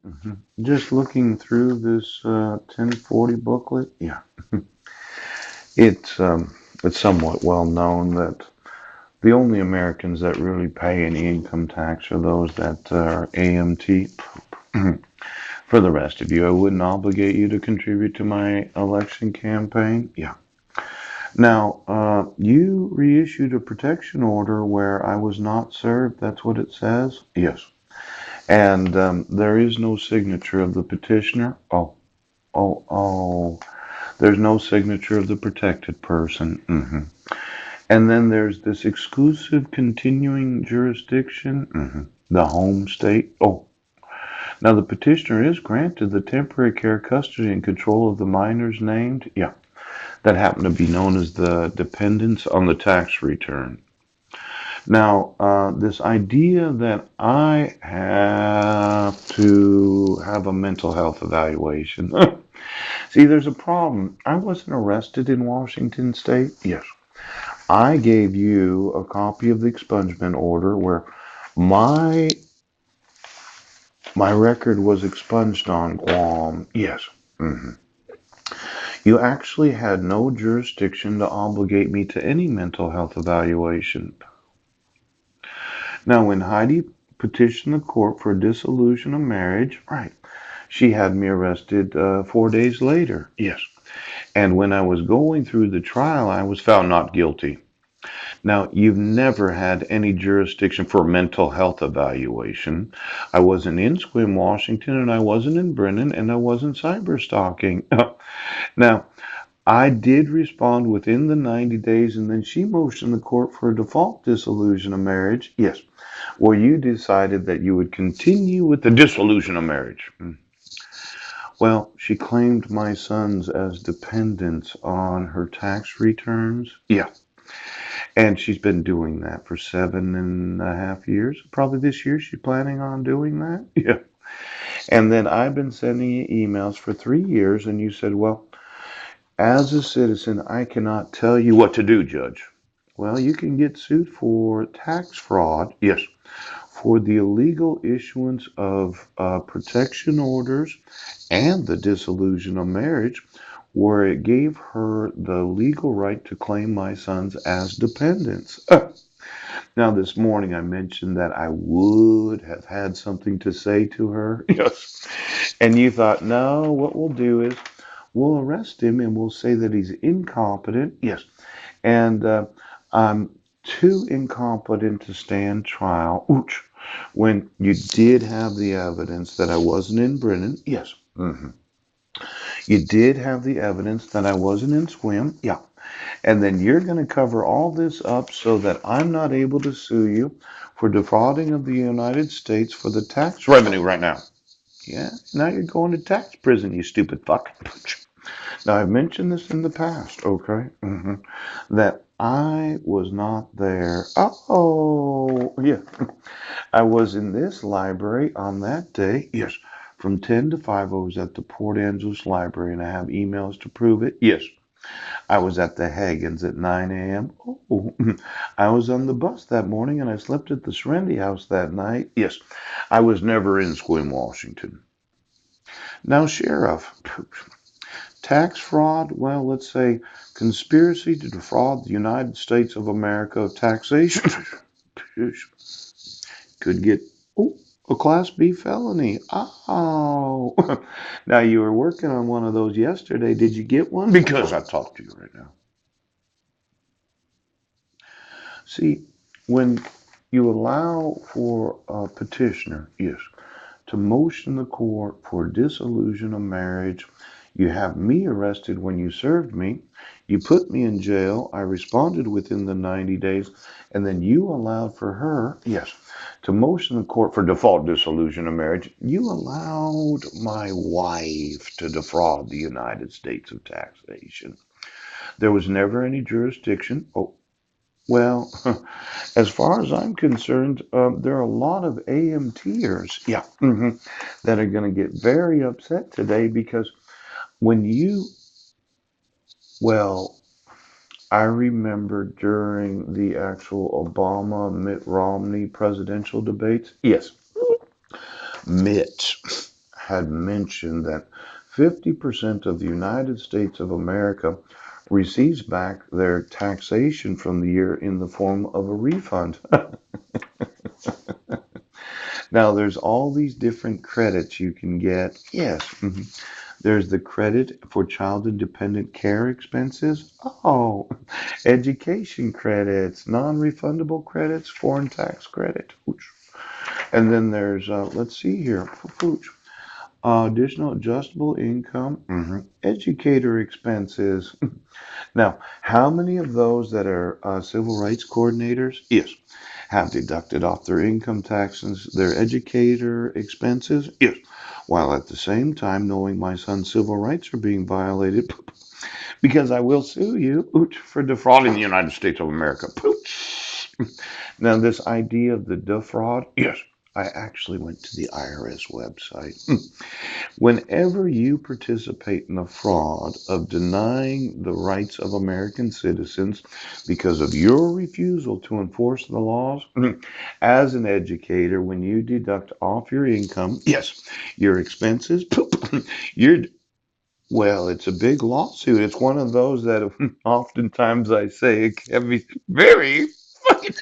hmm Just looking through this 1040 booklet, yeah, it's it's somewhat well known that the only Americans that really pay any income tax are those that are AMT. For the rest of you, I wouldn't obligate you to contribute to my election campaign. Yeah. Now, you reissued a protection order where I was not served. That's what it says? Yes. And there is no signature of the petitioner. Oh. There's no signature of the protected person. And then there's this exclusive continuing jurisdiction. The home state. Oh, now the petitioner is granted the temporary care, custody, and control of the minors named. Yeah, that happen to be known as the dependents on the tax return. Now, this idea that I have to have a mental health evaluation. See, there's a problem. I wasn't arrested in Washington State. Yes. I gave you a copy of the expungement order where my my record was expunged on Guam. Yes. hmm You actually had no jurisdiction to obligate me to any mental health evaluation. Now, when Heidi petitioned the court for dissolution of marriage, right, she had me arrested 4 days later. Yes. And when I was going through the trial, I was found not guilty. Now, you've never had any jurisdiction for mental health evaluation. I wasn't in Sequim, Washington, and I wasn't in Brennan, and I wasn't cyber stalking. Now, I did respond within the 90 days, and then she motioned the court for a default dissolution of marriage. Yes. Well, you decided that you would continue with the dissolution of marriage. Well, she claimed my sons as dependents on her tax returns. Yeah. And she's been doing that for 7.5 years. Probably this year she's planning on doing that. Yeah. And then I've been sending you emails for 3 years, and you said, well, as a citizen, I cannot tell you what to do, Judge. Well, you can get sued for tax fraud. Yes. For the illegal issuance of protection orders and the dissolution of marriage, where it gave her the legal right to claim my sons as dependents. Now, this morning I mentioned that I would have had something to say to her. Yes. And you thought, no, what we'll do is we'll arrest him and we'll say that he's incompetent. Yes. And I'm too incompetent to stand trial. Ouch. When you did have the evidence that I wasn't in Brennan. Yes. You did have the evidence that I wasn't in Swim. Yeah. And then you're going to cover all this up so that I'm not able to sue you for defrauding of the United States for the tax revenue right now. Yeah, now you're going to tax prison, you stupid fuck. Now, I've mentioned this in the past, okay? That I was not there. Oh, yeah. I was in this library on that day. Yes. From 10 to 5, I was at the Port Angeles Library, and I have emails to prove it. Yes. I was at the Hagens at 9 a.m. Oh, I was on the bus that morning and I slept at the Serenity House that night. Yes, I was never in Sequim, Washington. Now, Sheriff, tax fraud, well, let's say conspiracy to defraud the United States of America of taxation. Could get a Class B felony. Oh. Now, you were working on one of those yesterday. Did you get one? Because I talked to you right now. See, when you allow for a petitioner, yes, to motion the court for dissolution of marriage, you have me arrested when you served me, you put me in jail, I responded within the 90 days, and then you allowed for her, yes, to motion the court for default dissolution of marriage. You allowed my wife to defraud the United States of taxation. There was never any jurisdiction. Oh, well, as far as I'm concerned, there are a lot of AMTers, yeah, that are going to get very upset today because when you, well, I remember during the actual Obama Mitt Romney presidential debates, yes, Mitt. had mentioned that 50% of the United States of America receives back their taxation from the year in the form of a refund. Now, there's all these different credits you can get. Yes. There's the credit for child and dependent care expenses. Oh, education credits, non-refundable credits, foreign tax credit. Ooch. And then there's, let's see here, Ooch. Additional adjustable income, educator expenses. Now, how many of those that are civil rights coordinators? Yes. Have deducted off their income taxes their educator expenses? Yes. While at the same time knowing my son's civil rights are being violated because I will sue you for defrauding the United States of America. Now, this idea of the defraud, yes, I actually went to the IRS website. Whenever you participate in the fraud of denying the rights of American citizens because of your refusal to enforce the laws, as an educator, when you deduct off your income, yes, your expenses, you're well, it's a big lawsuit. It's one of those that oftentimes I say it can be very fucking.